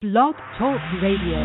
Blog Talk Radio.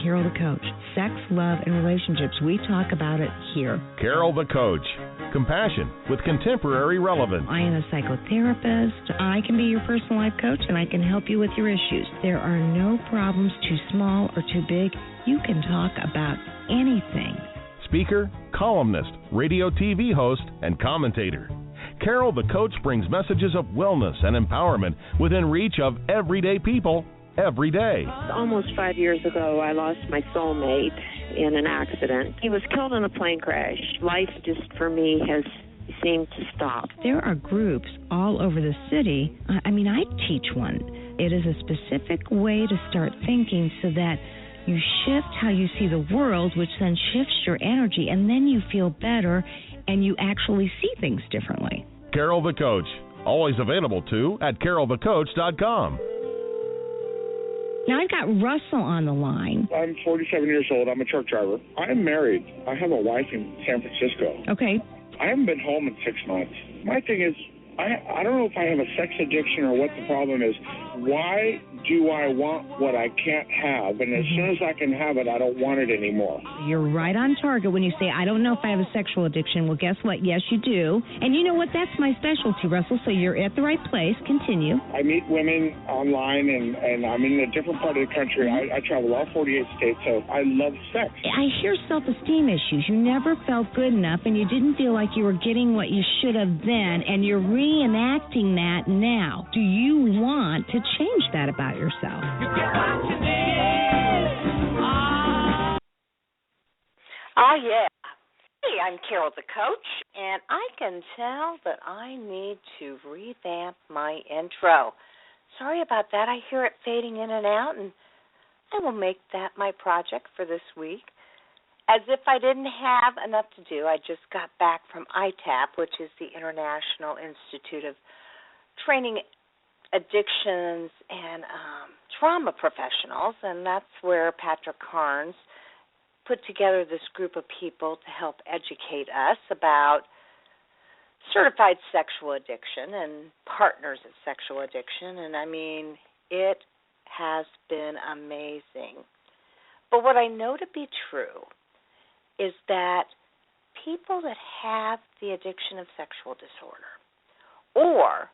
Carol the Coach. Sex, love, and relationships. We talk about it here. Carol the Coach. Compassion with contemporary relevance. I am a psychotherapist. I can be your personal life coach, and I can help you with your issues. There are no problems too small or too big. You can talk about anything. Speaker, columnist, radio TV host, and commentator. Carol the Coach brings messages of wellness and empowerment within reach of everyday people every day. Almost 5 years ago, I lost my soulmate in an accident. He was killed in a plane crash. Life just, for me, has seemed to stop. There are groups all over the city. I teach one. It is a specific way to start thinking so that you shift how you see the world, which then shifts your energy, and then you feel better and you actually see things differently. Carol the Coach. Always available, too, at carolthecoach.com. Now, I've got Russell on the line. I'm 47 years old. I'm a truck driver. I'm married. I have a wife in San Francisco. Okay. I haven't been home in 6 months. My thing is, I don't know if I have a sex addiction or what the problem is. Why do I want what I can't have? And as soon as I can have it, I don't want it anymore. You're right on target when you say, I don't know if I have a sexual addiction. Well, guess what? Yes, you do. And you know what? That's my specialty, Russell, so you're at the right place. Continue. I meet women online, and I'm in a different part of the country. I travel all 48 states, so I love sex. I hear self-esteem issues. You never felt good enough, and you didn't feel like you were getting what you should have then, and you're reenacting that now. Do you want to change that about yourself? Oh, yeah. Hey, I'm Carol the Coach, and I can tell that I need to revamp my intro. Sorry about that. I hear it fading in and out, and I will make that my project for this week. As if I didn't have enough to do, I just got back from ITAP, which is the International Institute of Training Addictions and Trauma Professionals, and that's where Patrick Carnes put together this group of people to help educate us about certified sexual addiction and partners of sexual addiction, and it has been amazing. But what I know to be true is that people that have the addiction of sexual disorder or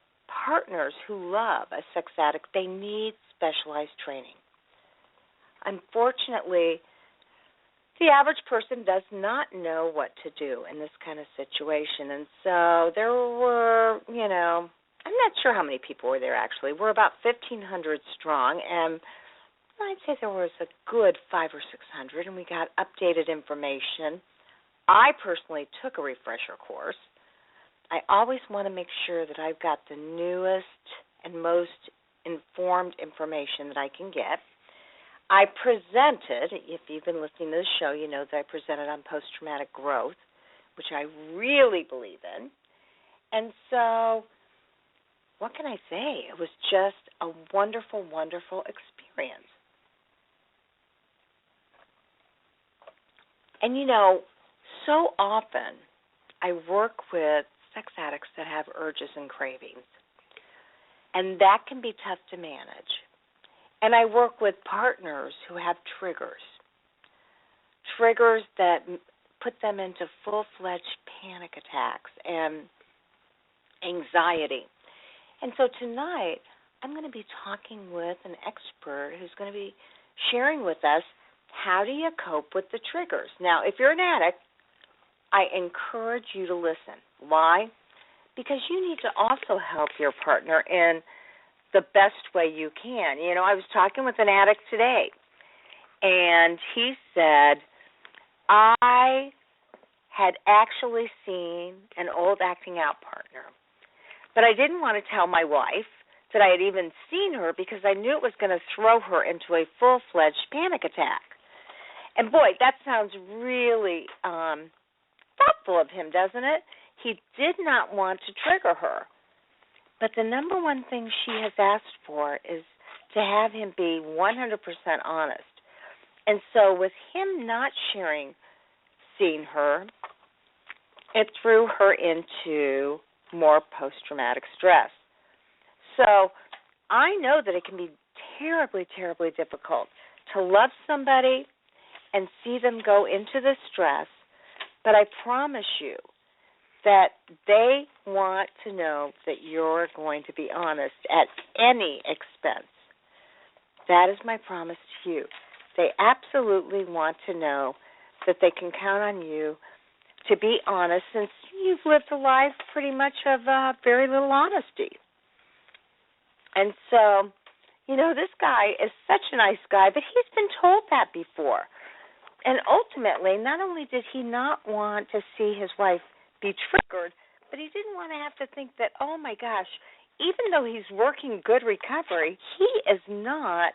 partners who love a sex addict, they need specialized training. Unfortunately, the average person does not know what to do in this kind of situation. And so there were, I'm not sure how many people were there actually. We're about 1,500 strong, and I'd say there was a good 500 or 600, and we got updated information. I personally took a refresher course. I always want to make sure that I've got the newest and most informed information that I can get. I presented, if you've been listening to the show, you know that I presented on post-traumatic growth, which I really believe in. And so what can I say? It was just a wonderful, wonderful experience. And, so often I work with sex addicts that have urges and cravings, and that can be tough to manage. And I work with partners who have triggers that put them into full-fledged panic attacks and anxiety. And so tonight I'm going to be talking with an expert who's going to be sharing with us how do you cope with the triggers. Now, if you're an addict, I encourage you to listen. Why? Because you need to also help your partner in the best way you can. I was talking with an addict today, and he said, I had actually seen an old acting out partner, but I didn't want to tell my wife that I had even seen her because I knew it was going to throw her into a full-fledged panic attack. And boy, that sounds really thoughtful of him, doesn't it? He did not want to trigger her. But the number one thing she has asked for is to have him be 100% honest. And so with him not seeing her, it threw her into more post-traumatic stress. So I know that it can be terribly, terribly difficult to love somebody and see them go into the stress, but I promise you that they want to know that you're going to be honest at any expense. That is my promise to you. They absolutely want to know that they can count on you to be honest, since you've lived a life pretty much of very little honesty. And so, this guy is such a nice guy, but he's been told that before. And ultimately, not only did he not want to see his wife be triggered, but he didn't want to have to think that, oh my gosh, even though he's working good recovery, he is not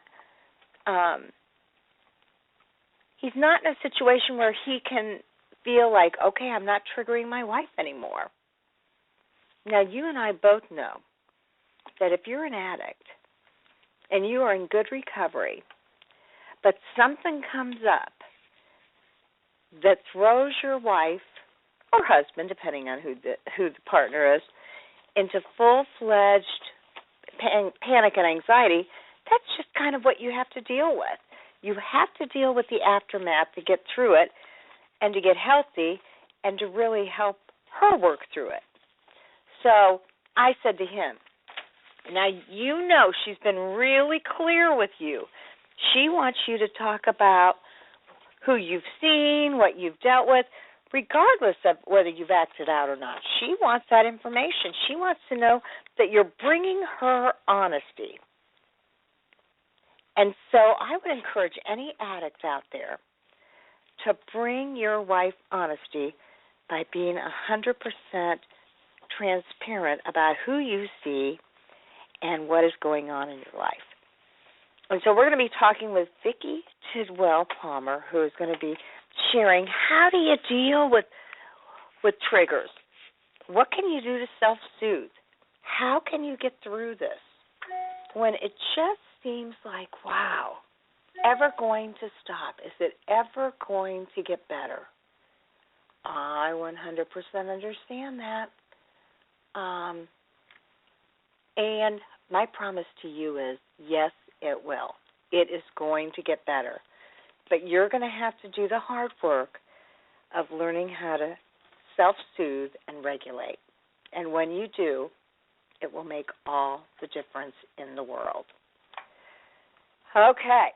he's not in a situation where he can feel like, okay, I'm not triggering my wife anymore. Now, you and I both know that if you're an addict and you are in good recovery, but something comes up that throws your wife or husband, depending on who the partner is, into full-fledged panic and anxiety, that's just kind of what you have to deal with. You have to deal with the aftermath to get through it and to get healthy and to really help her work through it. So I said to him, now she's been really clear with you. She wants you to talk about who you've seen, what you've dealt with, regardless of whether you've acted out or not. She wants that information. She wants to know that you're bringing her honesty. And so I would encourage any addict out there to bring your wife honesty by being 100% transparent about who you see and what is going on in your life. And so we're going to be talking with Vicki Tidwell Palmer, who is going to be sharing how do you deal with triggers? What can you do to self-soothe? How can you get through this when it just seems like, wow, ever going to stop? Is it ever going to get better? I 100% understand that. And my promise to you is, yes, it will. It is going to get better. But you're going to have to do the hard work of learning how to self-soothe and regulate. And when you do, it will make all the difference in the world. Okay.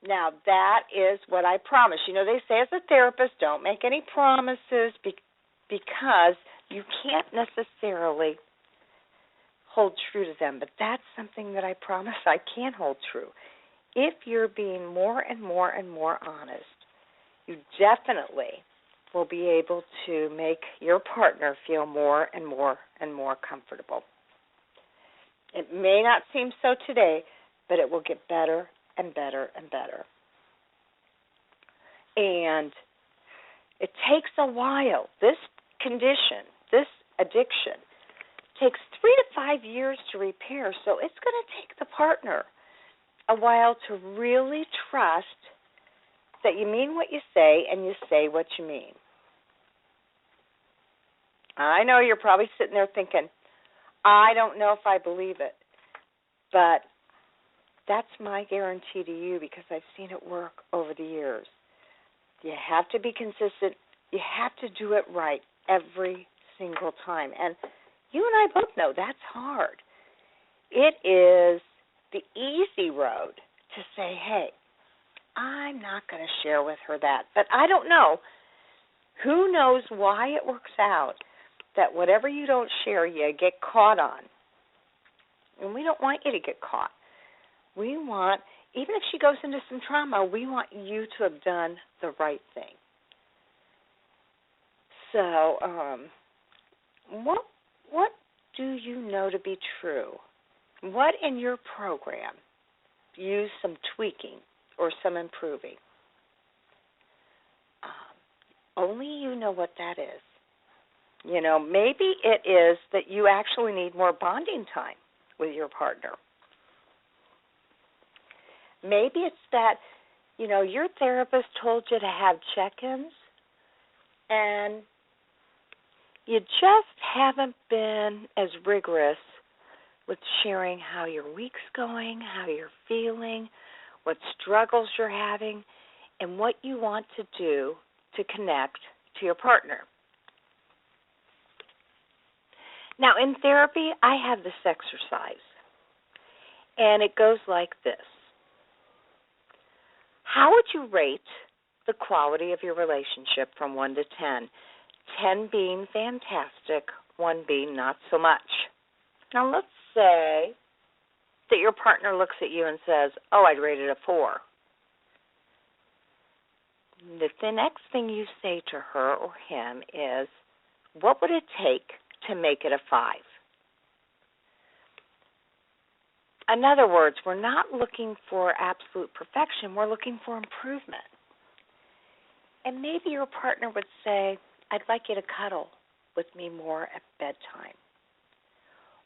Now, that is what I promise. They say as a therapist, don't make any promises because you can't necessarily hold true to them. But that's something that I promise I can hold true. If you're being more and more and more honest, you definitely will be able to make your partner feel more and more and more comfortable. It may not seem so today, but it will get better and better and better. And it takes a while. This condition, this addiction, takes 3 to 5 years to repair, so it's going to take the partner a while to really trust that you mean what you say and you say what you mean. I know you're probably sitting there thinking, I don't know if I believe it, but that's my guarantee to you because I've seen it work over the years. You have to be consistent. You have to do it right every single time. And you and I both know that's hard. It is the easy road to say, hey, I'm not going to share with her that. But I don't know. Who knows why it works out that whatever you don't share, you get caught on. And we don't want you to get caught. We want, even if she goes into some trauma, we want you to have done the right thing. So, what do you know to be true? What in your program use some tweaking or some improving? Only you know what that is. Maybe it is that you actually need more bonding time with your partner. Maybe it's that, your therapist told you to have check-ins and you just haven't been as rigorous with sharing how your week's going, how you're feeling, what struggles you're having, and what you want to do to connect to your partner. Now, in therapy, I have this exercise, and it goes like this. How would you rate the quality of your relationship from 1 to 10? 10 being fantastic, 1 being not so much. Now, let's say that your partner looks at you and says, I'd rate it a 4. The next thing you say to her or him is, what would it take to make it a 5? In other words, we're not looking for absolute perfection. We're looking for improvement. And maybe your partner would say, I'd like you to cuddle with me more at bedtime.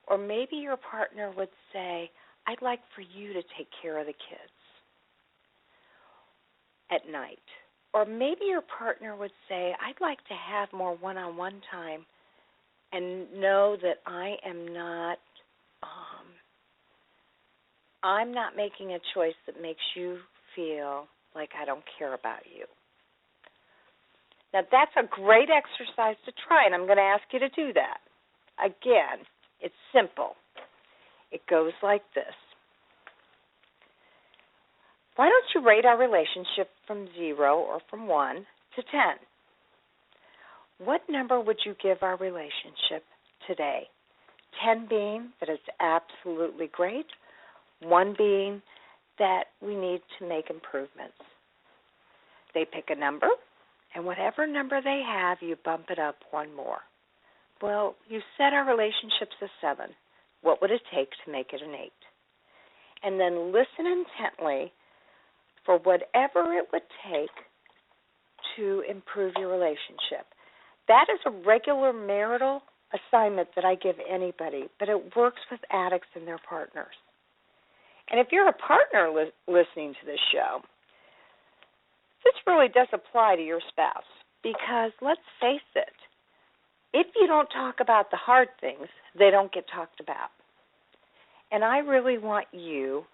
Or maybe your partner would say, I'd like for you to take care of the kids at night. Or maybe your partner would say, I'd like to have more one-on-one time and know that I'm not making a choice that makes you feel like I don't care about you. Now, that's a great exercise to try, and I'm going to ask you to do that. Again, it's simple. It goes like this. Why don't you rate our relationship from 0 or from 1 to 10? What number would you give our relationship today? 10 being that it's absolutely great, 1 being that we need to make improvements. They pick a number, and whatever number they have, you bump it up 1 more. Well, you said our relationship's a 7. What would it take to make it an 8? And then listen intently for whatever it would take to improve your relationship. That is a regular marital assignment that I give anybody, but it works with addicts and their partners. And if you're a partner listening to this show, this really does apply to your spouse because let's face it, if you don't talk about the hard things, they don't get talked about. And I really want you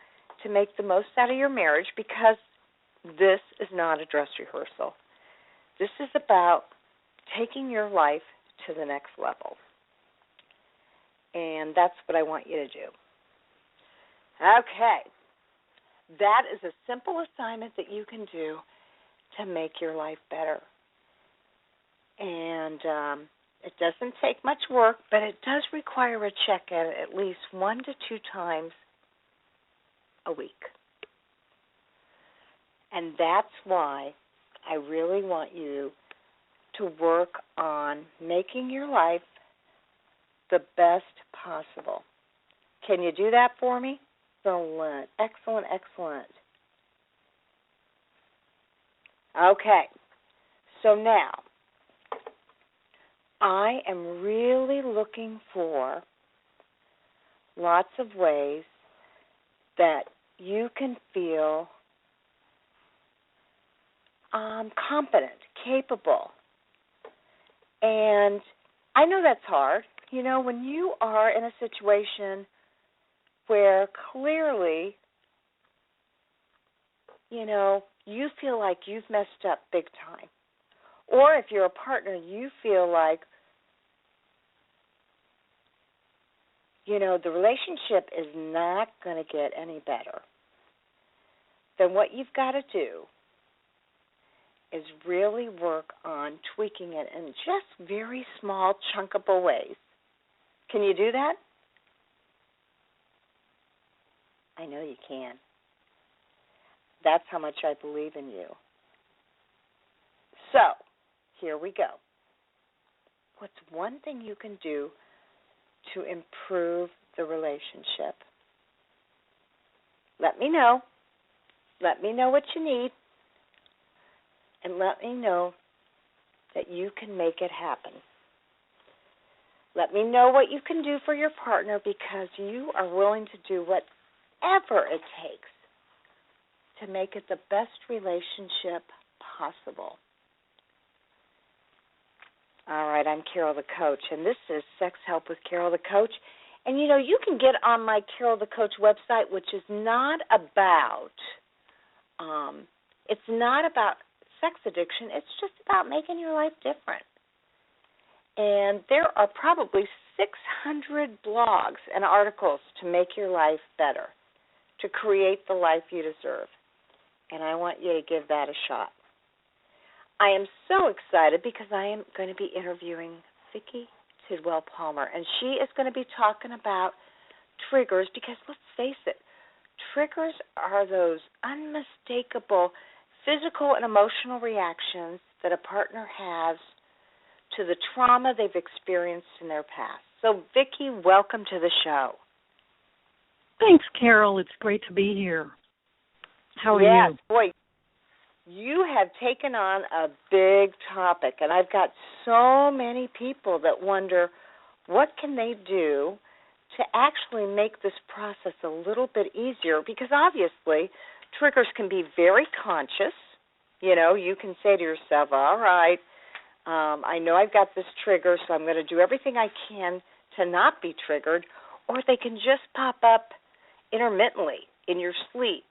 to make the most out of your marriage because this is not a dress rehearsal. This is about taking your life to the next level. And that's what I want you to do. Okay. That is a simple assignment that you can do to make your life better. And it doesn't take much work, but it does require a check-in at least 1 to 2 times a week. And that's why I really want you to work on making your life the best possible. Can you do that for me? Excellent, excellent, excellent. Okay, so now I am really looking for lots of ways that you can feel competent, capable. And I know that's hard. You know, when you are in a situation where clearly, you feel like you've messed up big time. Or if you're a partner, you feel like, the relationship is not going to get any better. Then what you've got to do is really work on tweaking it in just very small, chunkable ways. Can you do that? I know you can. That's how much I believe in you. So, here we go. What's one thing you can do to improve the relationship? Let me know. Let me know what you need. And let me know that you can make it happen. Let me know what you can do for your partner, because you are willing to do whatever it takes to make it the best relationship possible. All right, I'm Carol the Coach, and this is Sex Help with Carol the Coach. And, you can get on my Carol the Coach website, which is not about sex addiction. It's just about making your life different. And there are probably 600 blogs and articles to make your life better, to create the life you deserve. And I want you to give that a shot. I am so excited because I am going to be interviewing Vicki Tidwell Palmer, and she is going to be talking about triggers, because let's face it, triggers are those unmistakable physical and emotional reactions that a partner has to the trauma they've experienced in their past. So, Vicki, welcome to the show. Thanks, Carol. It's great to be here. How are you? Boy, you have taken on a big topic, and I've got so many people that wonder what can they do to actually make this process a little bit easier, because obviously triggers can be very conscious. You can say to yourself, all right, I know I've got this trigger, so I'm going to do everything I can to not be triggered, or they can just pop up intermittently in your sleep,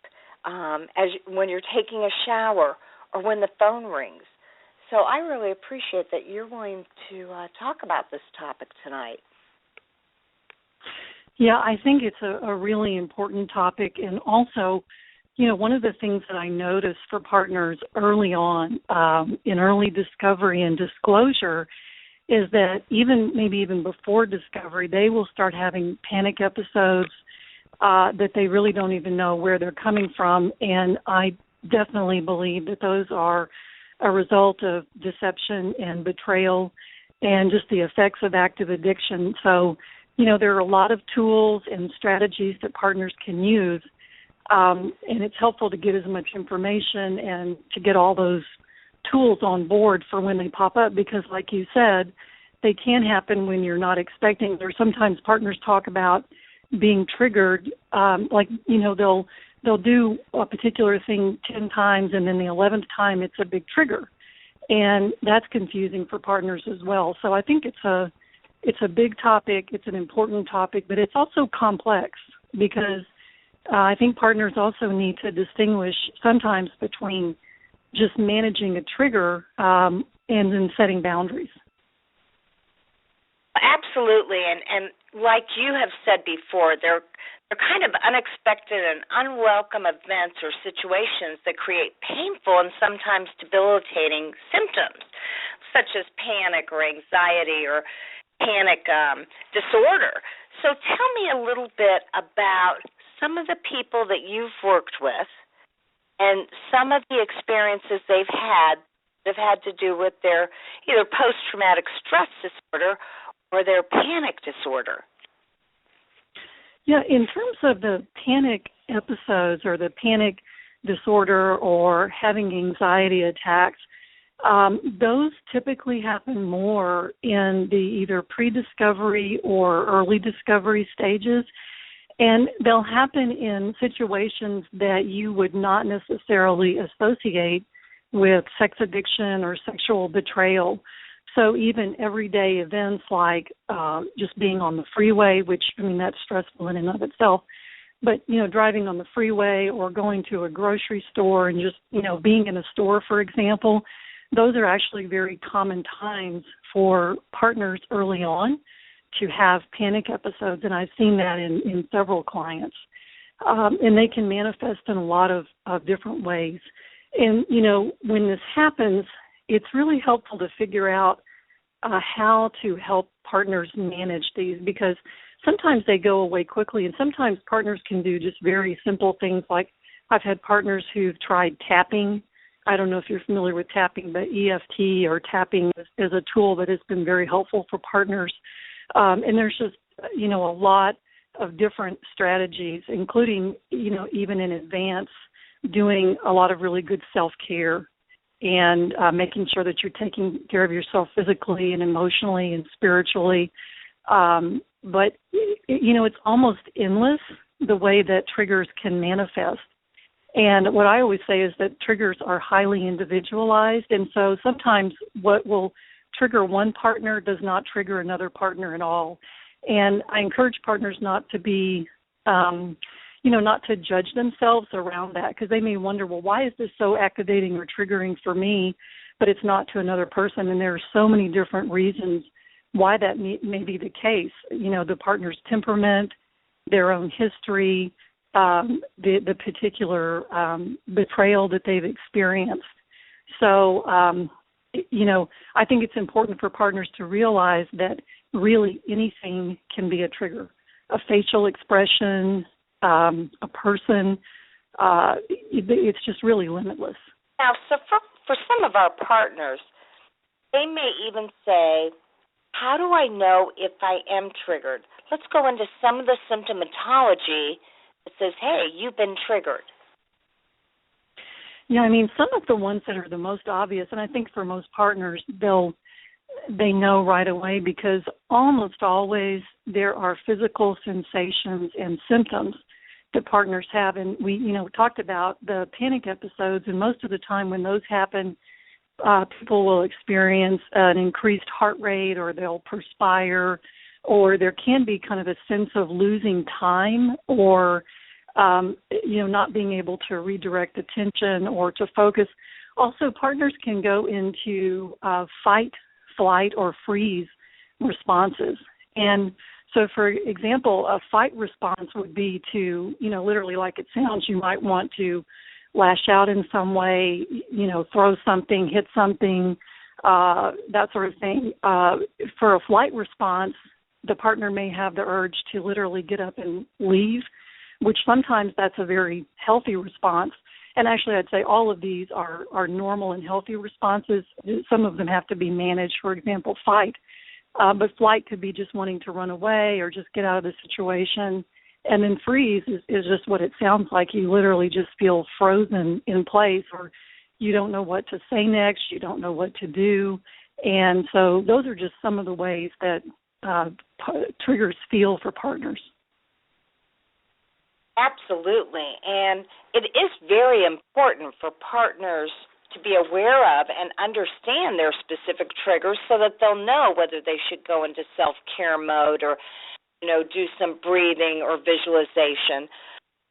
when you're taking a shower or when the phone rings. So I really appreciate that you're willing to talk about this topic tonight. Yeah, I think it's a really important topic. And also, one of the things that I notice for partners early on in early discovery and disclosure is that maybe even before discovery, they will start having panic episodes that they really don't even know where they're coming from. And I definitely believe that those are a result of deception and betrayal and just the effects of active addiction. So, there are a lot of tools and strategies that partners can use, and it's helpful to get as much information and to get all those tools on board for when they pop up, because like you said, they can happen when you're not expecting. Or sometimes partners talk about being triggered, they'll do a particular thing 10 times, and then the 11th time it's a big trigger, and that's confusing for partners as well. So I think it's a big topic, it's an important topic, but it's also complex, because I think partners also need to distinguish sometimes between just managing a trigger and then setting boundaries. Absolutely, and like you have said before, they're kind of unexpected and unwelcome events or situations that create painful and sometimes debilitating symptoms, such as panic or anxiety or panic disorder. So tell me a little bit about some of the people that you've worked with and some of the experiences they've had that have had to do with their either post-traumatic stress disorder or their panic disorder. Yeah, in terms of the panic episodes or the panic disorder or having anxiety attacks, those typically happen more in the either pre-discovery or early discovery stages, and they'll happen in situations that you would not necessarily associate with sex addiction or sexual betrayal. So even everyday events like just being on the freeway, which, that's stressful in and of itself, but, driving on the freeway or going to a grocery store and just, being in a store, for example, those are actually very common times for partners early on to have panic episodes, and I've seen that in several clients. And they can manifest in a lot of different ways. And, when this happens, it's really helpful to figure out how to help partners manage these, because sometimes they go away quickly, and sometimes partners can do just very simple things. Like I've had partners who've tried tapping. I don't know if you're familiar with tapping, but EFT or tapping is a tool that has been very helpful for partners. And there's just, a lot of different strategies, including, even in advance, doing a lot of really good self-care and making sure that you're taking care of yourself physically and emotionally and spiritually. But, it's almost endless the way that triggers can manifest. And what I always say is that triggers are highly individualized, and so sometimes what will trigger one partner does not trigger another partner at all. And I encourage partners not to be, not to judge themselves around that, because they may wonder, well, why is this so activating or triggering for me, but it's not to another person? And there are so many different reasons why that may be the case. The partner's temperament, their own history, the particular betrayal that they've experienced. So, I think it's important for partners to realize that really anything can be a trigger. A facial expression, a person, it's just really limitless. Now, so for some of our partners, they may even say, how do I know if I am triggered? Let's go into some of the symptomatology that says, hey, you've been triggered. Yeah, some of the ones that are the most obvious, and I think for most partners, they know right away, because almost always there are physical sensations and symptoms that partners have. And we, talked about the panic episodes, and most of the time when those happen, people will experience an increased heart rate, or they'll perspire, or there can be kind of a sense of losing time, or not being able to redirect attention or to focus. Also, partners can go into fight, flight, or freeze responses. And so, for example, a fight response would be to, literally like it sounds, you might want to lash out in some way, throw something, hit something, that sort of thing. For a flight response, the partner may have the urge to literally get up and leave, which sometimes that's a very healthy response. And actually, I'd say all of these are normal and healthy responses. Some of them have to be managed. For example, fight. But flight could be just wanting to run away or just get out of the situation. And then freeze is just what it sounds like. You literally just feel frozen in place, or you don't know what to say next. You don't know what to do. And so those are just some of the ways that triggers feel for partners. Absolutely. And it is very important for partners to be aware of and understand their specific triggers so that they'll know whether they should go into self-care mode or, do some breathing or visualization.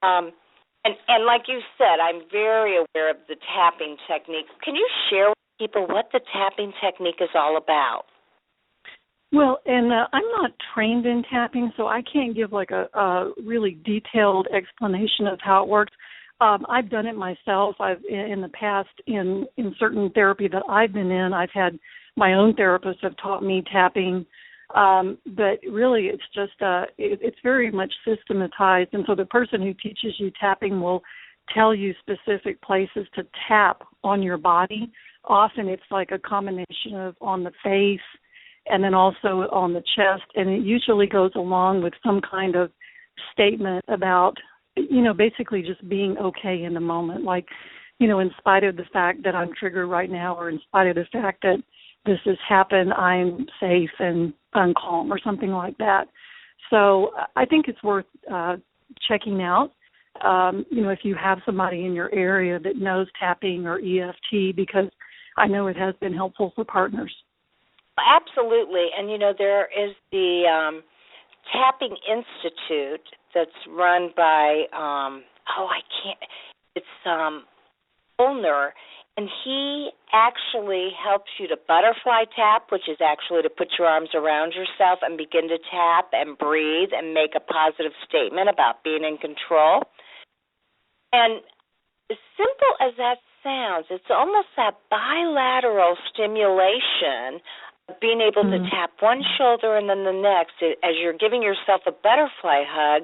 And like you said, I'm very aware of the tapping technique. Can you share with people what the tapping technique is all about? Well, and I'm not trained in tapping, so I can't give like a really detailed explanation of how it works. I've done it myself. In the past, in certain therapy that I've been in, I've had my own therapists have taught me tapping. But really, it's just it's very much systematized, and so the person who teaches you tapping will tell you specific places to tap on your body. Often, it's like a combination of on the face and then also on the chest, and it usually goes along with some kind of statement about, basically just being okay in the moment, like, in spite of the fact that I'm triggered right now, or in spite of the fact that this has happened, I'm safe and calm, or something like that. So I think it's worth checking out, if you have somebody in your area that knows tapping or EFT, because I know it has been helpful for partners. Absolutely. And, there is the Tapping Institute that's run by, it's Olner, and he actually helps you to butterfly tap, which is actually to put your arms around yourself and begin to tap and breathe and make a positive statement about being in control. And as simple as that sounds, it's almost that bilateral stimulation of being able to tap one shoulder and then the next. As you're giving yourself a butterfly hug,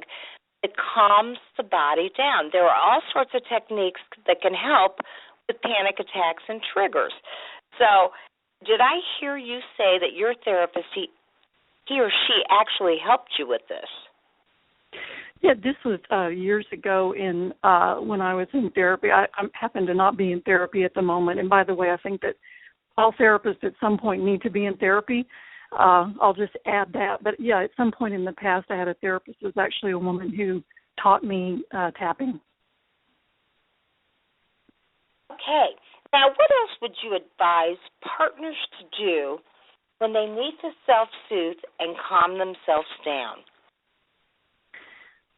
it calms the body down. There are all sorts of techniques that can help with panic attacks and triggers. So did I hear you say that your therapist, he or she actually helped you with this? Yeah, this was years ago when I was in therapy. I happen to not be in therapy at the moment. And by the way, I think that all therapists at some point need to be in therapy. I'll just add that. But, yeah, at some point in the past, I had a therapist who was actually a woman who taught me tapping. Okay. Now, what else would you advise partners to do when they need to self-soothe and calm themselves down?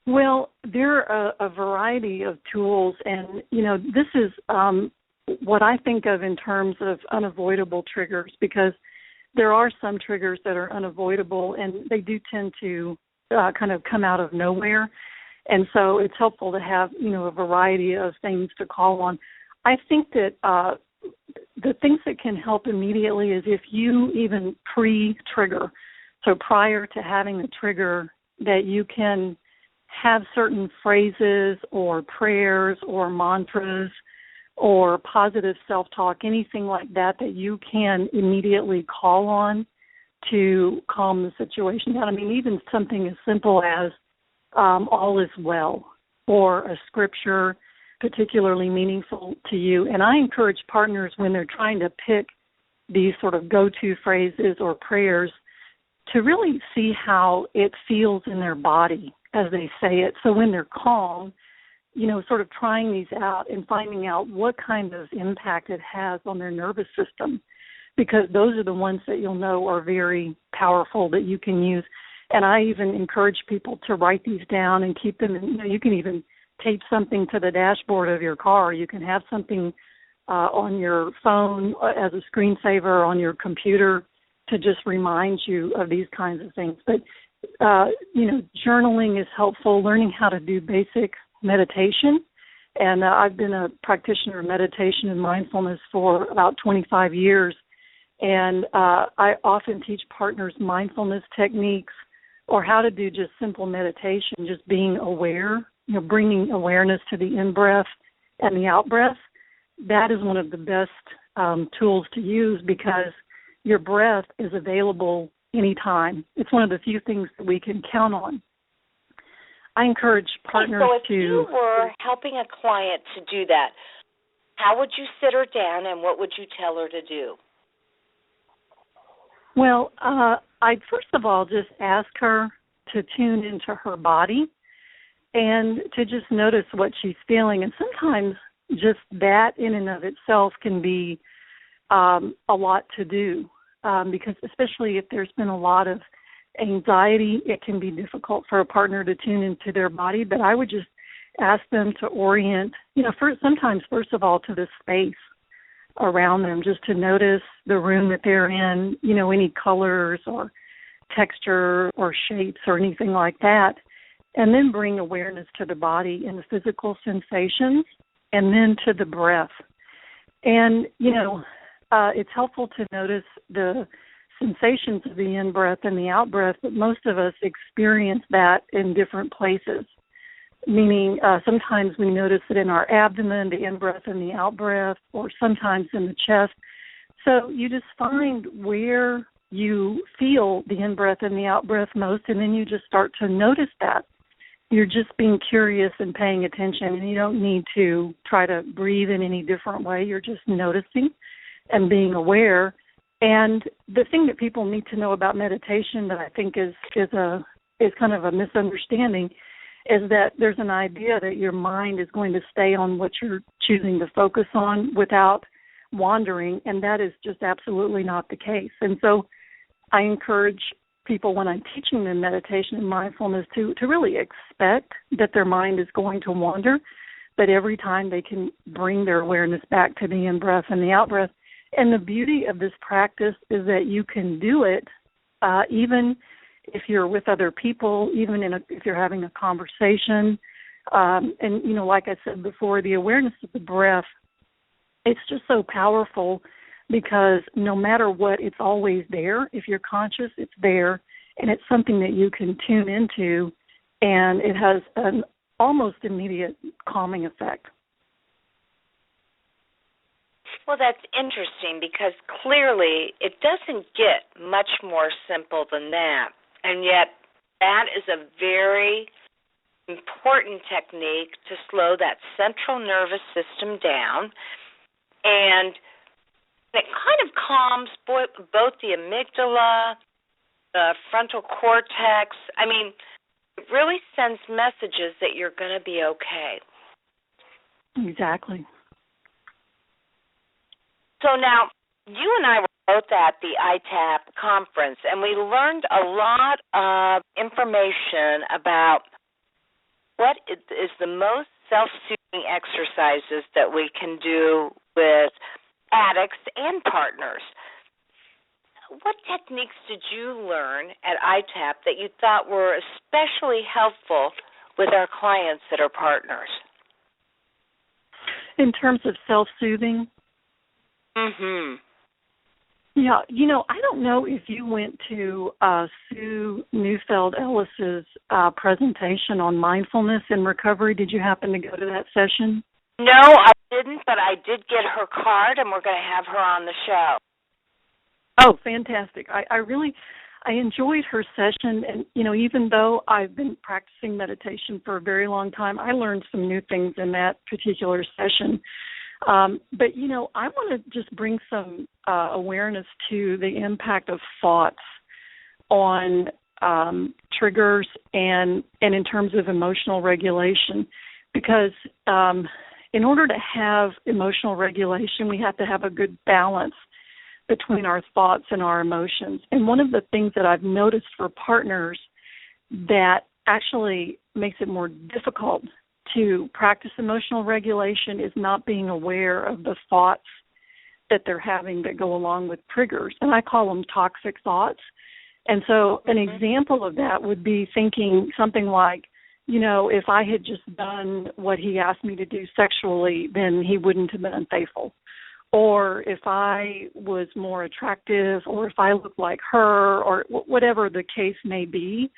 Well, there are a variety of tools, and, this is what I think of in terms of unavoidable triggers, because there are some triggers that are unavoidable, and they do tend to kind of come out of nowhere. And so it's helpful to have, a variety of things to call on. I think that the things that can help immediately is if you even pre-trigger, so prior to having the trigger, that you can have certain phrases or prayers or mantras or positive self-talk, anything like that you can immediately call on to calm the situation down. I mean, even something as simple as all is well, or a scripture particularly meaningful to you. And I encourage partners when they're trying to pick these sort of go-to phrases or prayers to really see how it feels in their body as they say it. So when they're calm, sort of trying these out and finding out what kind of impact it has on their nervous system, because those are the ones that you'll know are very powerful that you can use. And I even encourage people to write these down and keep them. You can even tape something to the dashboard of your car. You can have something on your phone as a screensaver on your computer to just remind you of these kinds of things. But, journaling is helpful, learning how to do basic meditation. And I've been a practitioner of meditation and mindfulness for about 25 years. And I often teach partners mindfulness techniques or how to do just simple meditation, just being aware, bringing awareness to the in-breath and the out-breath. That is one of the best tools to use because your breath is available anytime. It's one of the few things that we can count on. I encourage partners So if you were helping a client to do that, how would you sit her down and what would you tell her to do? Well, I'd first of all just ask her to tune into her body and to just notice what she's feeling. And sometimes just that in and of itself can be a lot to do because especially if there's been a lot of anxiety, it can be difficult for a partner to tune into their body. But I would just ask them to orient, first of all, to the space around them, just to notice the room that they're in, any colors or texture or shapes or anything like that, and then bring awareness to the body and the physical sensations, and then to the breath. And, it's helpful to notice the sensations of the in-breath and the out-breath, but most of us experience that in different places, meaning sometimes we notice it in our abdomen, the in-breath and the out-breath, or sometimes in the chest. So you just find where you feel the in-breath and the out-breath most, and then you just start to notice that. You're just being curious and paying attention, and you don't need to try to breathe in any different way. You're just noticing and being aware. And the thing that people need to know about meditation that I think is kind of a misunderstanding is that there's an idea that your mind is going to stay on what you're choosing to focus on without wandering, and that is just absolutely not the case. And so I encourage people when I'm teaching them meditation and mindfulness to really expect that their mind is going to wander, but every time they can bring their awareness back to the in-breath and the out-breath. And the beauty of this practice is that you can do it even if you're with other people, even if you're having a conversation. And, like I said before, the awareness of the breath, it's just so powerful because no matter what, it's always there. If you're conscious, it's there, and it's something that you can tune into, and it has an almost immediate calming effect. Well, that's interesting because clearly it doesn't get much more simple than that. And yet that is a very important technique to slow that central nervous system down. And it kind of calms both the amygdala the frontal cortex. I mean, it really sends messages that you're going to be okay. Exactly. So now, you and I were both at the ITAP conference, and we learned a lot of information about what is the most self-soothing exercises that we can do with addicts and partners. What techniques did you learn at ITAP that you thought were especially helpful with our clients that are partners? In terms of self-soothing? Mm-hmm. Yeah, I don't know if you went to Sue Neufeld-Ellis's presentation on mindfulness and recovery. Did you happen to go to that session? No, I didn't, but I did get her card, and we're going to have her on the show. Oh, fantastic. I enjoyed her session, and, even though I've been practicing meditation for a very long time, I learned some new things in that particular session. But, I want to just bring some awareness to the impact of thoughts on triggers and in terms of emotional regulation, because in order to have emotional regulation, we have to have a good balance between our thoughts and our emotions. And one of the things that I've noticed for partners that actually makes it more difficult to practice emotional regulation is not being aware of the thoughts that they're having that go along with triggers. And I call them toxic thoughts. And so an example of that would be thinking something like, if I had just done what he asked me to do sexually, then he wouldn't have been unfaithful. Or if I was more attractive, or if I looked like her, or whatever the case may be,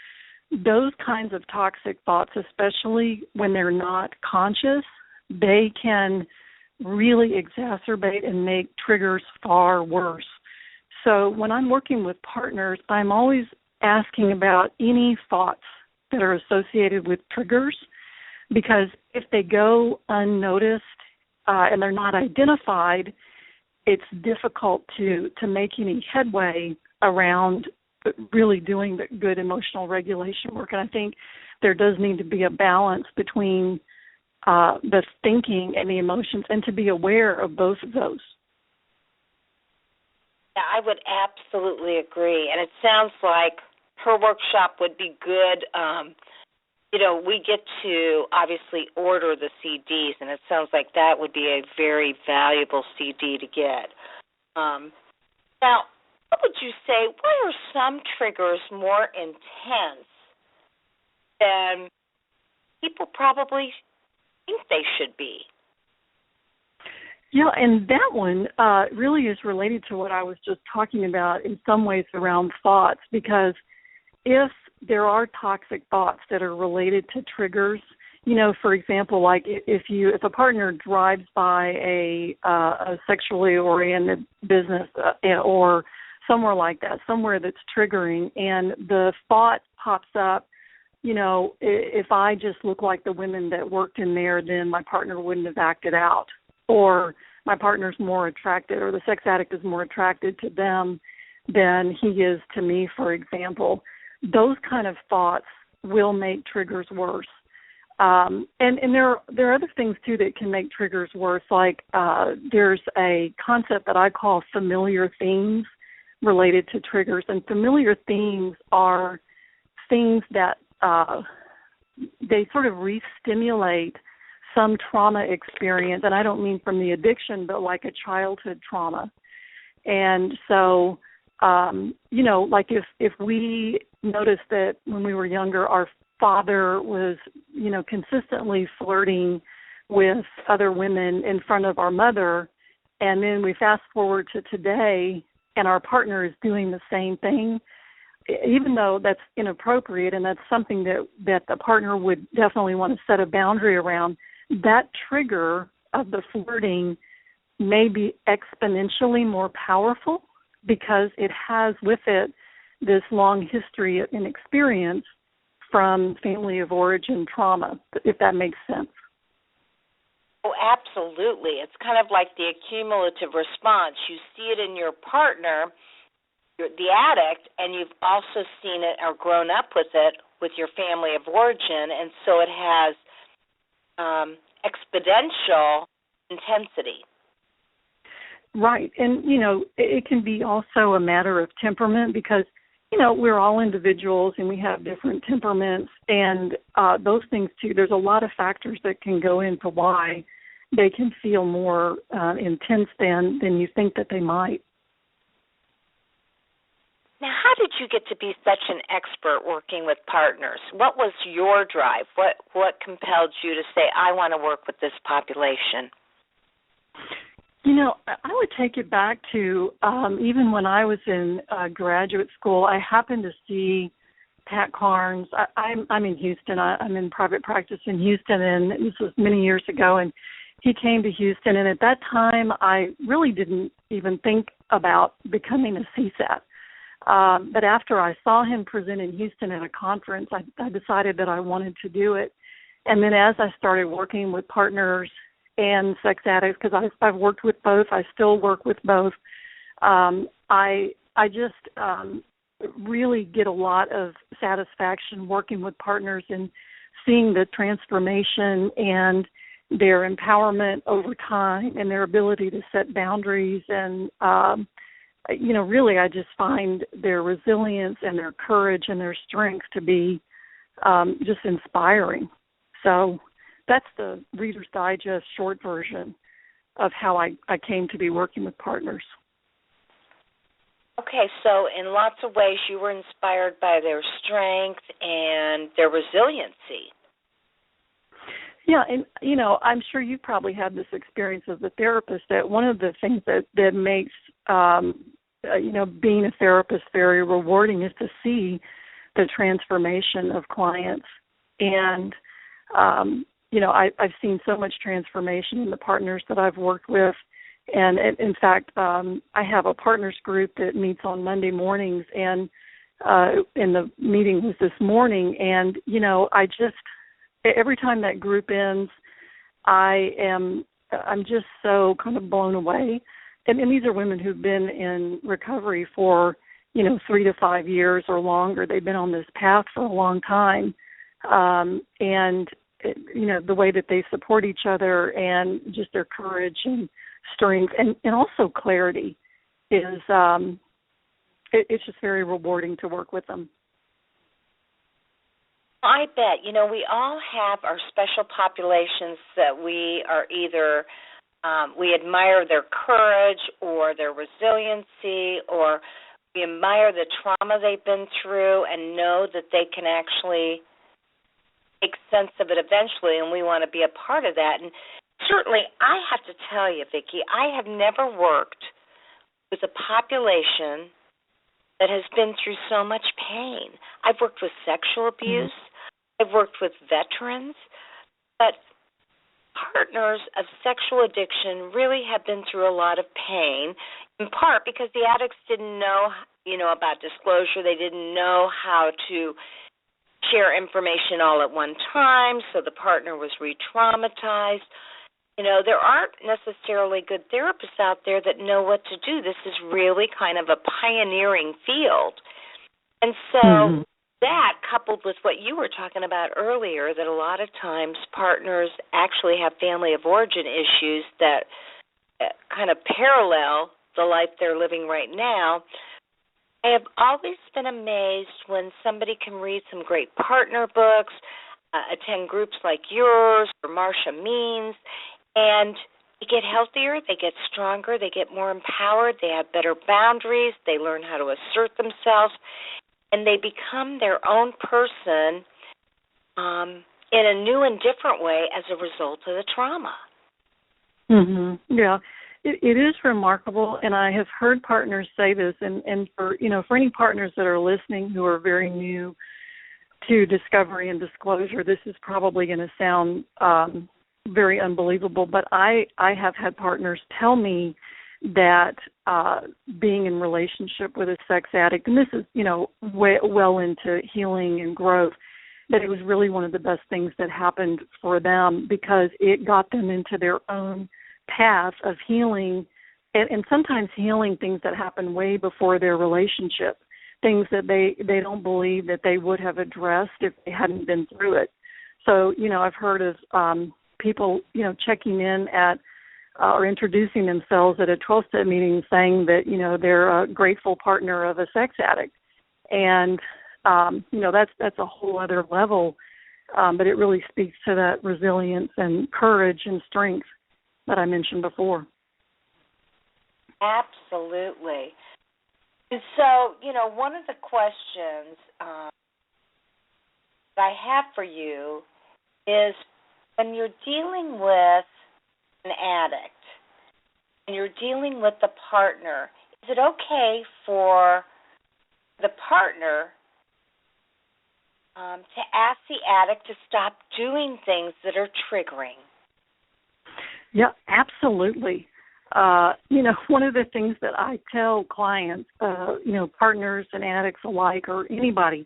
those kinds of toxic thoughts, especially when they're not conscious, they can really exacerbate and make triggers far worse. So when I'm working with partners, I'm always asking about any thoughts that are associated with triggers, because if they go unnoticed and they're not identified, it's difficult to make any headway around really doing the good emotional regulation work. And I think there does need to be a balance between the thinking and the emotions, and to be aware of both of those. Yeah, I would absolutely agree. And it sounds like her workshop would be good. We get to obviously order the CDs, and it sounds like that would be a very valuable CD to get. Now, what would you say, why are some triggers more intense than people probably think they should be? Yeah, and that one really is related to what I was just talking about in some ways around thoughts, because if there are toxic thoughts that are related to triggers, for example, like if a partner drives by a sexually oriented business or somewhere like that, somewhere that's triggering, and the thought pops up, if I just look like the women that worked in there, then my partner wouldn't have acted out, or my partner's more attracted, or the sex addict is more attracted to them than he is to me, for example. Those kind of thoughts will make triggers worse. And there are other things, too, that can make triggers worse, like there's a concept that I call familiar themes related to triggers. And familiar themes are things that they sort of re-stimulate some trauma experience, and I don't mean from the addiction, but like a childhood trauma. And so, like if we noticed that when we were younger, our father was, consistently flirting with other women in front of our mother, and then we fast forward to today and our partner is doing the same thing, even though that's inappropriate and that's something that the partner would definitely want to set a boundary around, that trigger of the flirting may be exponentially more powerful because it has with it this long history and experience from family of origin trauma, if that makes sense. Oh, absolutely. It's kind of like the accumulative response. You see it in your partner, the addict, and you've also seen it or grown up with it with your family of origin, and so it has exponential intensity. Right. And, it can be also a matter of temperament because, we're all individuals and we have different temperaments, and those things, too, there's a lot of factors that can go into why they can feel more intense than you think that they might. Now, how did you get to be such an expert working with partners? What was your drive? What compelled you to say, I want to work with this population? I would take it back to even when I was in graduate school, I happened to see Pat Carnes. I'm in Houston. I'm in private practice in Houston, and this was many years ago, and he came to Houston, and at that time, I really didn't even think about becoming a CSAT. But after I saw him present in Houston at a conference, I decided that I wanted to do it. And then as I started working with partners and sex addicts, because I've worked with both, I still work with both, I just really get a lot of satisfaction working with partners and seeing the transformation and their empowerment over time and their ability to set boundaries. And, really I just find their resilience and their courage and their strength to be just inspiring. So that's the Reader's Digest short version of how I came to be working with partners. Okay, so in lots of ways you were inspired by their strength and their resiliency. Yeah, and, I'm sure you probably had this experience as a therapist, that one of the things that makes, being a therapist very rewarding is to see the transformation of clients. And, I've seen so much transformation in the partners that I've worked with. And, in fact, I have a partners group that meets on Monday mornings, and the meeting was this morning. And, every time that group ends, I'm just so kind of blown away. And these are women who've been in recovery for, 3 to 5 years or longer. They've been on this path for a long time. The way that they support each other and just their courage and strength and also clarity is, it's just very rewarding to work with them. I bet. We all have our special populations that we are either, we admire their courage or their resiliency, or we admire the trauma they've been through and know that they can actually make sense of it eventually, and we want to be a part of that. And certainly, I have to tell you, Vicki, I have never worked with a population that has been through so much pain. I've worked with sexual abuse. I've worked with veterans, but partners of sexual addiction really have been through a lot of pain, in part because the addicts didn't know, about disclosure. They didn't know how to share information all at one time, so the partner was re-traumatized. There aren't necessarily good therapists out there that know what to do. This is really kind of a pioneering field. And so that, coupled with what you were talking about earlier, that a lot of times partners actually have family of origin issues that kind of parallel the life they're living right now. I have always been amazed when somebody can read some great partner books, attend groups like yours or Marsha Means, and they get healthier, they get stronger, they get more empowered, they have better boundaries, they learn how to assert themselves, and they become their own person in a new and different way as a result of the trauma. Yeah, it is remarkable, and I have heard partners say this, and for any partners that are listening who are very new to discovery and disclosure, this is probably going to sound very unbelievable, but I have had partners tell me that being in relationship with a sex addict, and this is, well into healing and growth, that it was really one of the best things that happened for them because it got them into their own path of healing and sometimes healing things that happened way before their relationship, things that they don't believe that they would have addressed if they hadn't been through it. So, I've heard of people, checking in at or introducing themselves at a 12-step meeting saying that, they're a grateful partner of a sex addict. And, that's a whole other level, but it really speaks to that resilience and courage and strength that I mentioned before. Absolutely. And so, one of the questions that I have for you is when you're dealing with an addict and you're dealing with the partner, is it okay for the partner to ask the addict to stop doing things that are triggering? Yeah, absolutely. One of the things that I tell clients, partners and addicts alike or anybody,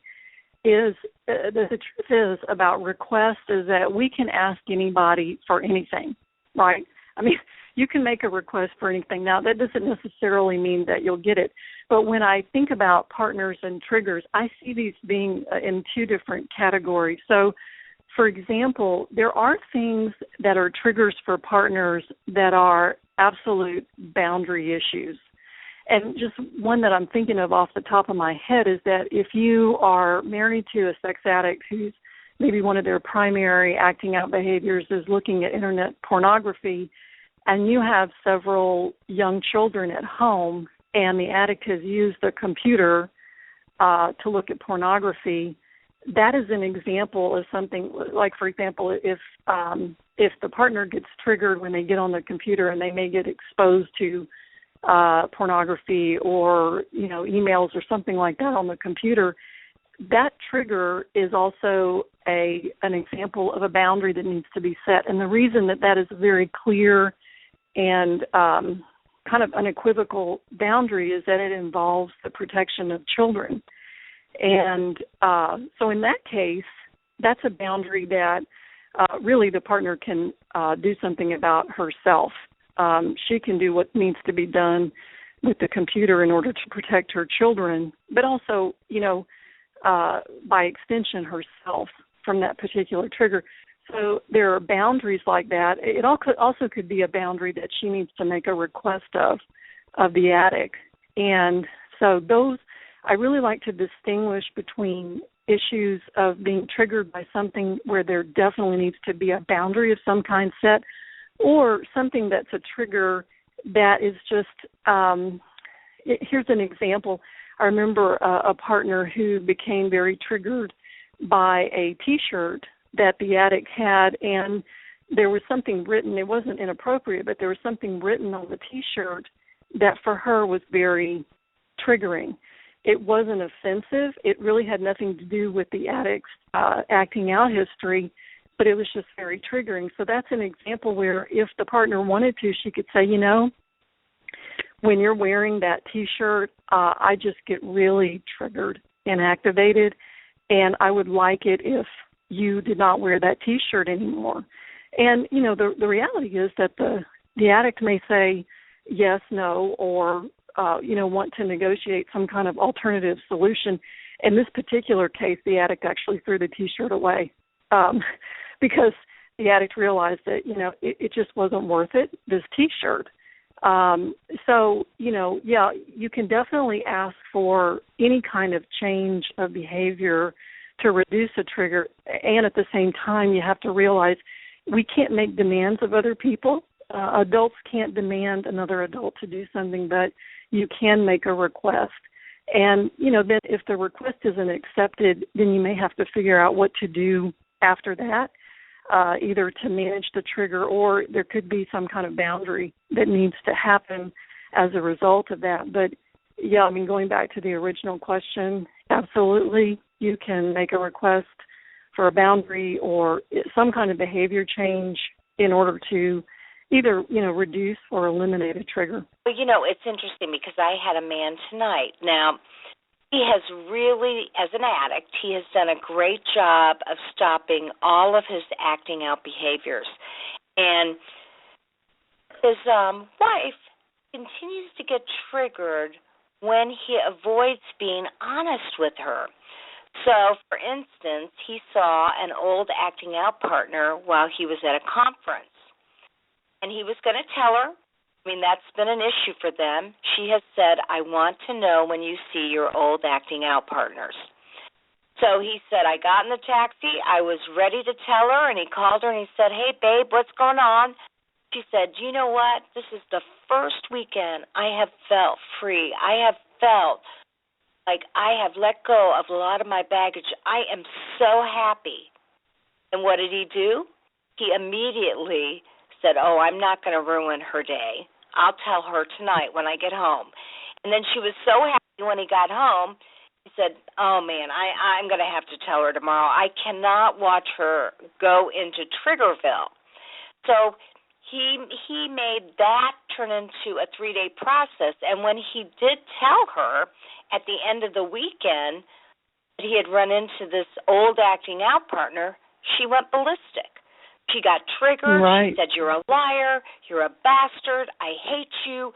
is the truth is about requests is that we can ask anybody for anything, right? I mean, you can make a request for anything. Now, that doesn't necessarily mean that you'll get it. But when I think about partners and triggers, I see these being in two different categories. So, for example, there are things that are triggers for partners that are absolute boundary issues. And just one that I'm thinking of off the top of my head is that if you are married to a sex addict who's maybe one of their primary acting out behaviors is looking at internet pornography, and you have several young children at home, and the addict has used the computer to look at pornography, that is an example of something like, for example, if the partner gets triggered when they get on the computer and they may get exposed to pornography or, emails or something like that on the computer, that trigger is also an example of a boundary that needs to be set. And the reason that is a very clear and kind of unequivocal boundary is that it involves the protection of children. And so in that case, that's a boundary that really the partner can do something about herself. She can do what needs to be done with the computer in order to protect her children, but also, by extension, herself from that particular trigger. So there are boundaries like that. It also could be a boundary that she needs to make a request of the addict. And so those, I really like to distinguish between issues of being triggered by something where there definitely needs to be a boundary of some kind set, or something that's a trigger that is just, here's an example. I remember a partner who became very triggered by a T-shirt that the addict had, and there was something written. It wasn't inappropriate, but there was something written on the T-shirt that for her was very triggering. It wasn't offensive. It really had nothing to do with the addict's acting out history, but it was just very triggering. So that's an example where if the partner wanted to, she could say, when you're wearing that T-shirt, I just get really triggered and activated, and I would like it if you did not wear that T-shirt anymore. And, the reality is that the addict may say yes, no, or, want to negotiate some kind of alternative solution. In this particular case, the addict actually threw the T-shirt away because the addict realized that, it just wasn't worth it, this T-shirt. So, you can definitely ask for any kind of change of behavior to reduce a trigger, and at the same time, you have to realize we can't make demands of other people. Adults can't demand another adult to do something, but you can make a request. And, then if the request isn't accepted, then you may have to figure out what to do after that, either to manage the trigger, or there could be some kind of boundary that needs to happen as a result of that. But, going back to the original question, absolutely, you can make a request for a boundary or some kind of behavior change in order to either, reduce or eliminate a trigger. Well, it's interesting because I had a man tonight. Now, he has really, as an addict, he has done a great job of stopping all of his acting out behaviors. And his wife continues to get triggered when he avoids being honest with her. So, for instance, he saw an old acting out partner while he was at a conference. And he was going to tell her. I mean, that's been an issue for them. She has said, I want to know when you see your old acting out partners. So he said, I got in the taxi. I was ready to tell her, and he called her, and he said, hey, babe, what's going on? She said, you know what? This is the first weekend I have felt free. I have felt like I have let go of a lot of my baggage. I am so happy. And what did he do? He immediately said, oh, I'm not going to ruin her day. I'll tell her tonight when I get home. And then she was so happy when he got home. He said, oh, man, I'm going to have to tell her tomorrow. I cannot watch her go into Triggerville. So he made that turn into a 3-day process. And when he did tell her at the end of the weekend that he had run into this old acting out partner, she went ballistic. She got triggered. Right. She said, you're a liar. You're a bastard. I hate you.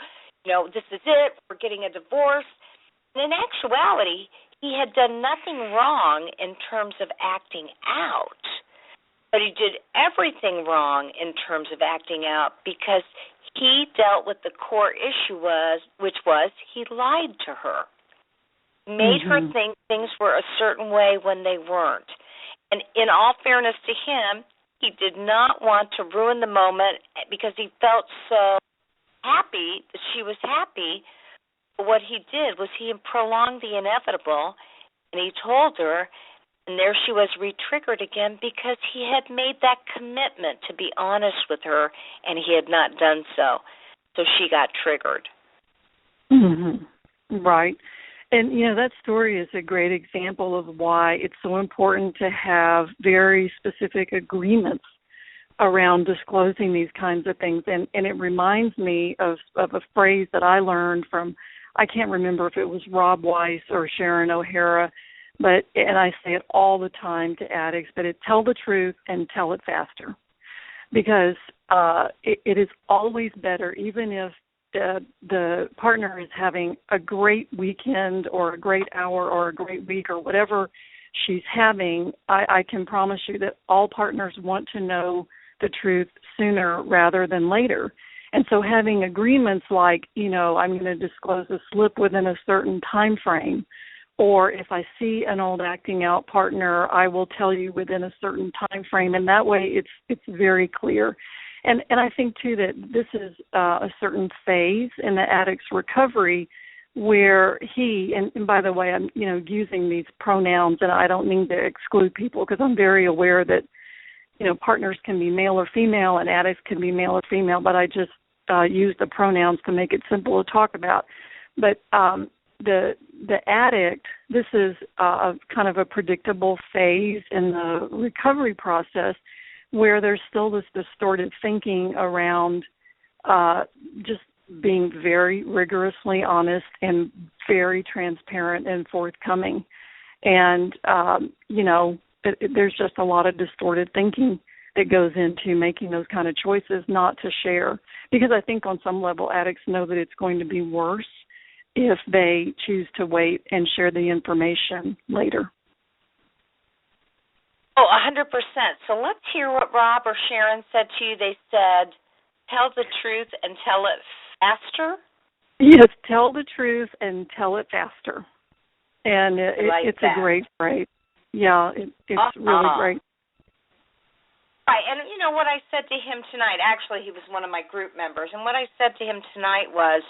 You know, this is it. We're getting a divorce. And in actuality, he had done nothing wrong in terms of acting out, but he did everything wrong in terms of acting out because he dealt with the core issue which was he lied to her, made her think things were a certain way when they weren't. And in all fairness to him, he did not want to ruin the moment because he felt so happy that she was happy. What he did was he prolonged the inevitable, and he told her, and there she was re-triggered again because he had made that commitment to be honest with her, and he had not done so. So she got triggered. Right. And, you know, that story is a great example of why it's so important to have very specific agreements around disclosing these kinds of things. And it reminds me of a phrase that I learned from, I can't remember if it was Rob Weiss or Sharon O'Hara, and I say it all the time to addicts, but it's tell the truth and tell it faster. Because it is always better, even if the partner is having a great weekend or a great hour or a great week or whatever she's having, I can promise you that all partners want to know the truth sooner rather than later. And so having agreements like, you know, I'm going to disclose a slip within a certain time frame, or if I see an old acting out partner, I will tell you within a certain time frame, and that way it's very clear. And I think, too, that this is a certain phase in the addict's recovery where he, and by the way, I'm, you know, using these pronouns, and I don't mean to exclude people because I'm very aware that, you know, partners can be male or female and addicts can be male or female, but I just use the pronouns to make it simple to talk about. But the addict, this is a kind of a predictable phase in the recovery process where there's still this distorted thinking around just being very rigorously honest and very transparent and forthcoming. And, you know, there's just a lot of distorted thinking that goes into making those kind of choices not to share. Because I think on some level addicts know that it's going to be worse if they choose to wait and share the information later. Oh, 100%. So let's hear what Rob or Sharon said to you. They said, tell the truth and tell it faster? Yes, tell the truth and tell it faster. And it's a great phrase. Yeah, it's really great. Right, and you know what I said to him tonight, actually he was one of my group members, and what I said to him tonight was,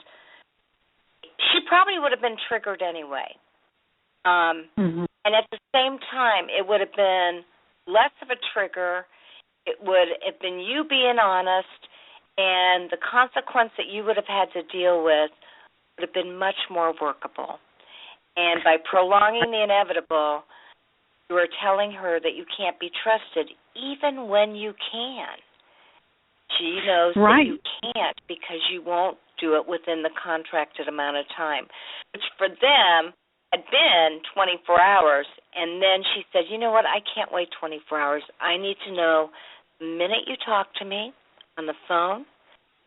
she probably would have been triggered anyway. And at the same time, it would have been less of a trigger. It would have been you being honest, and the consequence that you would have had to deal with would have been much more workable. And by prolonging the inevitable, you are telling her that you can't be trusted, even when you can. She knows that you can't because you won't do it within the contracted amount of time, which for them had been 24 hours. And then she said, you know what, I can't wait 24 hours. I need to know the minute you talk to me on the phone,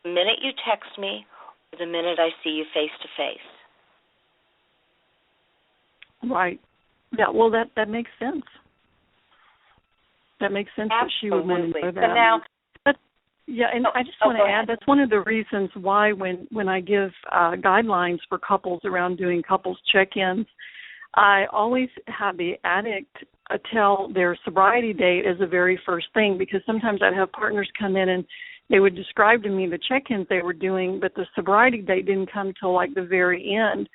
the minute you text me, the minute I see you face to face. Right. Yeah, well, that makes sense. That makes sense. Absolutely. That she would want to know that. So now, yeah, and I just want to add, that's one of the reasons why when I give guidelines for couples around doing couples check-ins, I always have the addict tell their sobriety date as the very first thing, because sometimes I'd have partners come in and they would describe to me the check-ins they were doing, but the sobriety date didn't come till like the very end.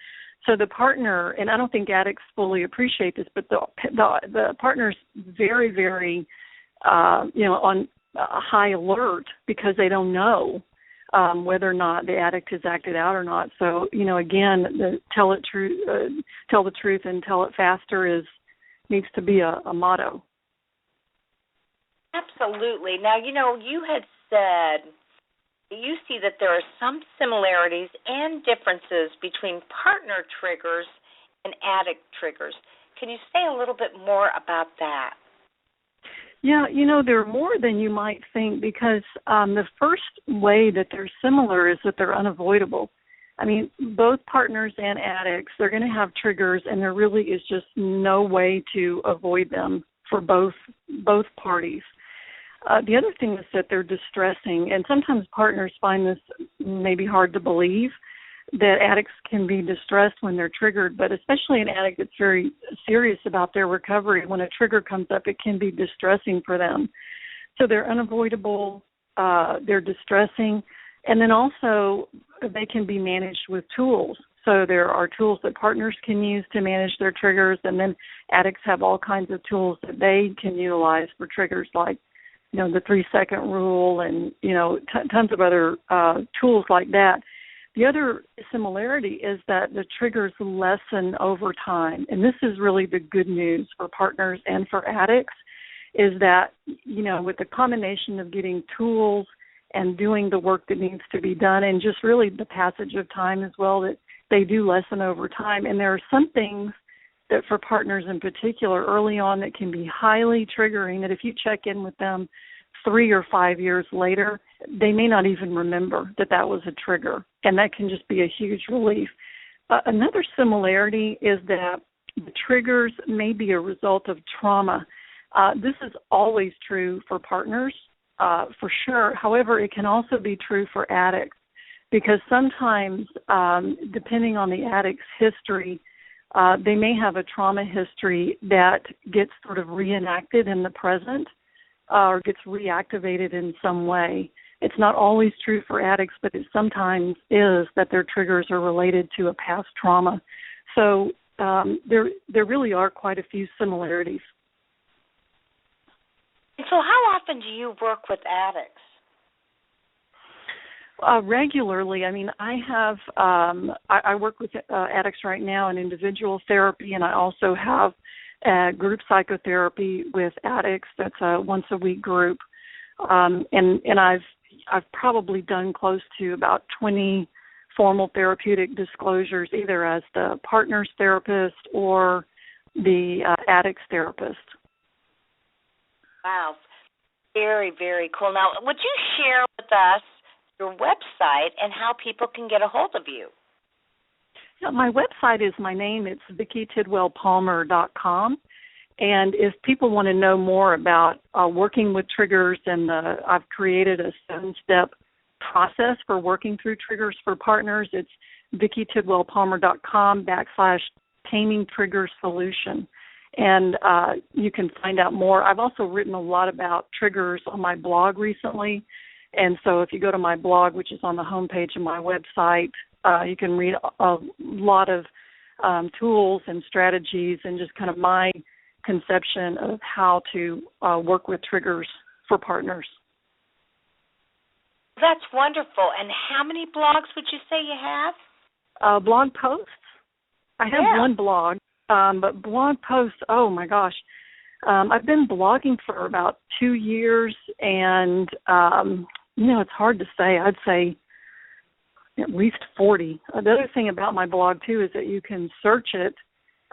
So the partner, and I don't think addicts fully appreciate this, but the partner's very, very, on high alert because they don't know whether or not the addict has acted out or not. So, again, tell the truth and tell it faster needs to be a motto. Absolutely. Now, you had said you see that there are some similarities and differences between partner triggers and addict triggers. Can you say a little bit more about that? Yeah, there are more than you might think, because the first way that they're similar is that they're unavoidable. I mean, both partners and addicts, they're going to have triggers, and there really is just no way to avoid them for both parties. The other thing is that they're distressing, and sometimes partners find this maybe hard to believe, that addicts can be distressed when they're triggered, but especially an addict that's very serious about their recovery, when a trigger comes up, it can be distressing for them. So they're unavoidable, they're distressing, and then also they can be managed with tools. So there are tools that partners can use to manage their triggers, and then addicts have all kinds of tools that they can utilize for triggers, like the 3-second rule and, tons of other tools like that. The other similarity is that the triggers lessen over time. And this is really the good news for partners and for addicts, is that, with the combination of getting tools and doing the work that needs to be done, and just really the passage of time as well, that they do lessen over time. And there are some things that for partners in particular early on that can be highly triggering, that if you check in with them 3 or 5 years later, they may not even remember that was a trigger, and that can just be a huge relief. Another similarity is that the triggers may be a result of trauma. This is always true for partners, for sure. However, it can also be true for addicts, because sometimes, depending on the addict's history, they may have a trauma history that gets sort of reenacted in the present or gets reactivated in some way. It's not always true for addicts, but it sometimes is that their triggers are related to a past trauma. So there really are quite a few similarities. So how often do you work with addicts? Regularly. I mean, I have I work with addicts right now in individual therapy, and I also have group psychotherapy with addicts. That's a once-a-week group, and I've probably done close to about 20 formal therapeutic disclosures, either as the partner's therapist or the addict's therapist. Wow, very, very cool. Now, would you share with us your website and how people can get a hold of you? Yeah, my website is my name. It's VickiTidwellPalmer.com. And if people want to know more about working with triggers, and I've created a 7-step process for working through triggers for partners, it's VickiTidwellPalmer.com/Taming Trigger Solution. And you can find out more. I've also written a lot about triggers on my blog recently. And so if you go to my blog, which is on the homepage of my website, you can read a lot of tools and strategies and just kind of my conception of how to work with triggers for partners. That's wonderful. And how many blogs would you say you have? Blog posts? I have one blog, but blog posts, oh my gosh. I've been blogging for about 2 years, and, it's hard to say. I'd say at least 40. The other thing about my blog, too, is that you can search it,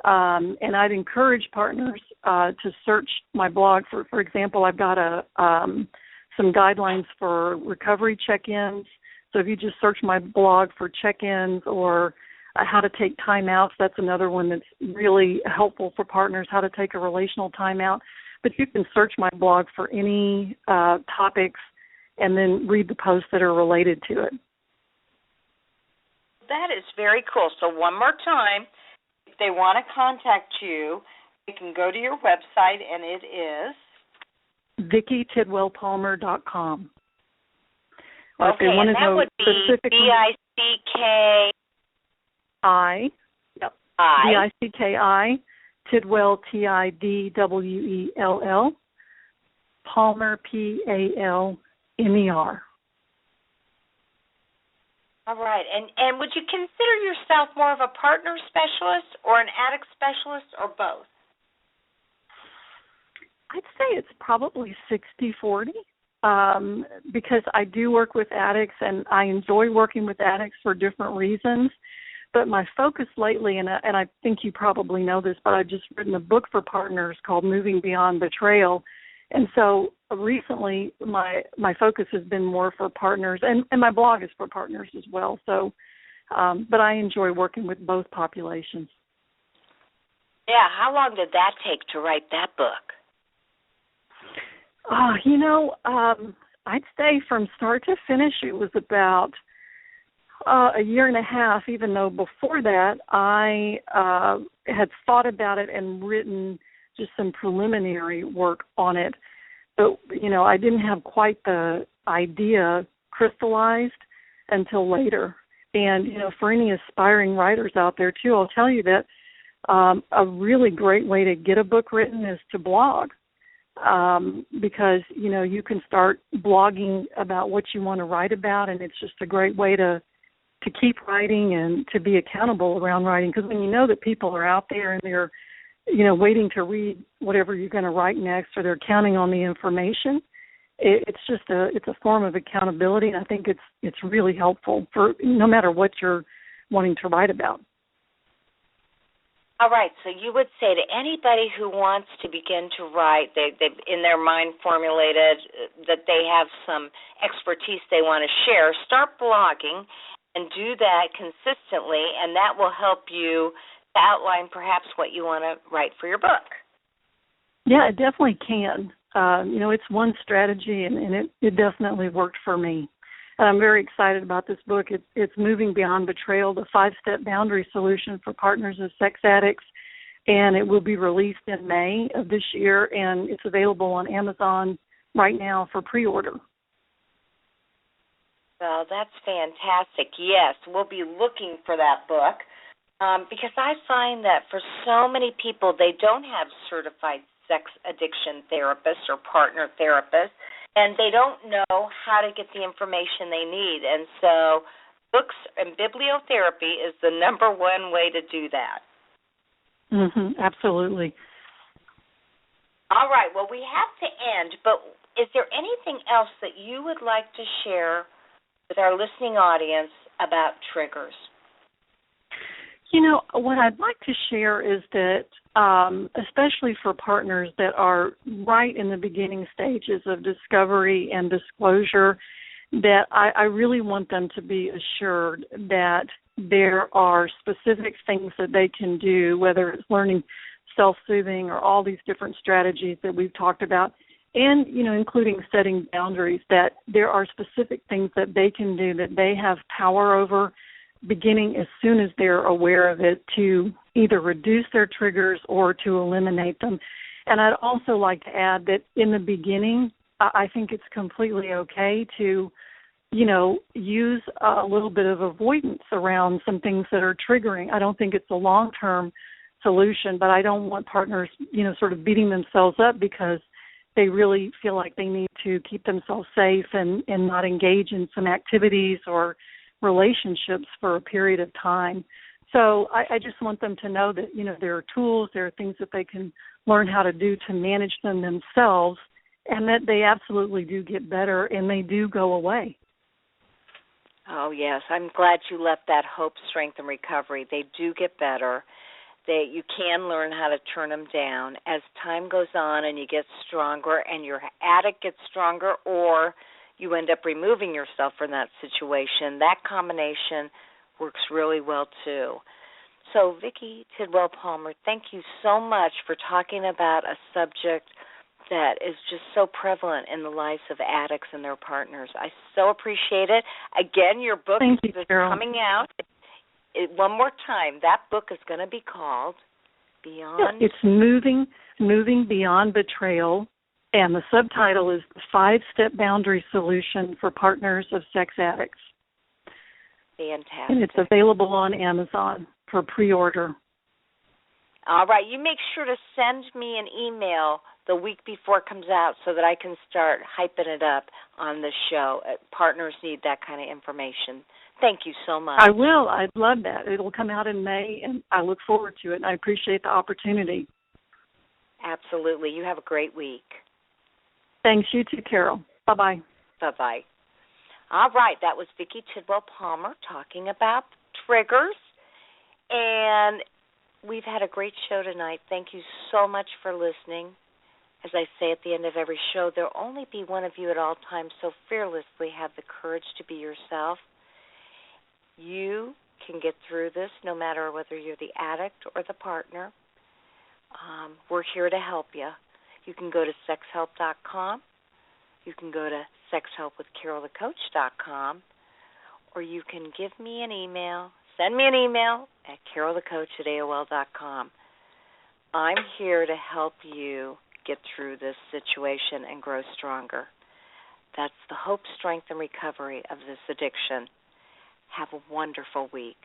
and I'd encourage partners to search my blog. For example, I've got some guidelines for recovery check-ins, So if you just search my blog for check-ins or how to take timeouts, that's another one that's really helpful for partners, how to take a relational timeout. But you can search my blog for any topics and then read the posts that are related to it. That is very cool. So one more time, if they want to contact you, they can go to your website, and it is? VickiTidwellPalmer.com. Okay, and that would be B-I-C-K-I. Yep. B-I-C-K-I, Tidwell, T-I-D-W-E-L-L, Palmer, P-A-L-M-E-R. All right, and would you consider yourself more of a partner specialist or an addict specialist or both? I'd say it's probably 60-40 because I do work with addicts and I enjoy working with addicts for different reasons. But my focus lately, and I think you probably know this, but I've just written a book for partners called Moving Beyond Betrayal. And so recently my focus has been more for partners, and my blog is for partners as well. So, but I enjoy working with both populations. Yeah, how long did that take to write that book? I'd say from start to finish it was about a year and a half, even though before that I had thought about it and written just some preliminary work on it. But, I didn't have quite the idea crystallized until later. And, for any aspiring writers out there, too, I'll tell you that a really great way to get a book written is to blog. Because, you can start blogging about what you want to write about, and it's just a great way to keep writing and to be accountable around writing. Because when you know that people are out there and they're, waiting to read whatever you're going to write next, or they're counting on the information, it's a form of accountability, and I think it's really helpful for no matter what you're wanting to write about. All right, so you would say to anybody who wants to begin to write, they've in their mind formulated that they have some expertise they want to share, start blogging and do that consistently, and that will help you to outline perhaps what you want to write for your book. Yeah, it definitely can. It's one strategy, and it definitely worked for me. And I'm very excited about this book. It's Moving Beyond Betrayal, the 5-step boundary solution for partners of sex addicts. And it will be released in May of this year, and it's available on Amazon right now for pre-order. Well, that's fantastic. Yes, we'll be looking for that book because I find that for so many people, they don't have certified sex addiction therapists or partner therapists, and they don't know how to get the information they need. And so books and bibliotherapy is the number one way to do that. Absolutely. All right. Well, we have to end, but is there anything else that you would like to share with our listening audience about triggers? What I'd like to share is that, especially for partners that are right in the beginning stages of discovery and disclosure, that I really want them to be assured that there are specific things that they can do, whether it's learning self-soothing or all these different strategies that we've talked about, and, including setting boundaries, that there are specific things that they can do that they have power over, beginning as soon as they're aware of it, to either reduce their triggers or to eliminate them. And I'd also like to add that in the beginning, I think it's completely okay to, use a little bit of avoidance around some things that are triggering. I don't think it's a long-term solution, but I don't want partners, sort of beating themselves up because they really feel like they need to keep themselves safe and not engage in some activities or relationships for a period of time. So I just want them to know that, there are tools, there are things that they can learn how to do to manage them themselves, and that they absolutely do get better and they do go away. Oh, yes. I'm glad you left that hope, strength, and recovery. They do get better. You can learn how to turn them down as time goes on and you get stronger and your addict gets stronger, or you end up removing yourself from that situation. That combination works really well too. So, Vicki Tidwell Palmer, thank you so much for talking about a subject that is just so prevalent in the lives of addicts and their partners. I so appreciate it. Again, your book is coming out. One more time, that book is going to be called Beyond. Yeah, it's Moving Beyond Betrayal, and the subtitle is The 5-Step Boundary Solution for Partners of Sex Addicts. Fantastic. And it's available on Amazon for pre-order. All right. You make sure to send me an email the week before it comes out so that I can start hyping it up on the show. Partners need that kind of information. Thank you so much. I will. I'd love that. It'll come out in May, and I look forward to it, and I appreciate the opportunity. Absolutely. You have a great week. Thanks. You too, Carol. Bye-bye. Bye-bye. All right. That was Vicki Tidwell Palmer talking about triggers. And we've had a great show tonight. Thank you so much for listening. As I say at the end of every show, there will only be one of you at all times, so fearlessly have the courage to be yourself. You can get through this no matter whether you're the addict or the partner. We're here to help you. You can go to sexhelp.com. You can go to sexhelpwithcarolthecoach.com, or you can give me an email. Send me an email at carolthecoach@aol.com. I'm here to help you get through this situation and grow stronger. That's the hope, strength, and recovery of this addiction. Have a wonderful week.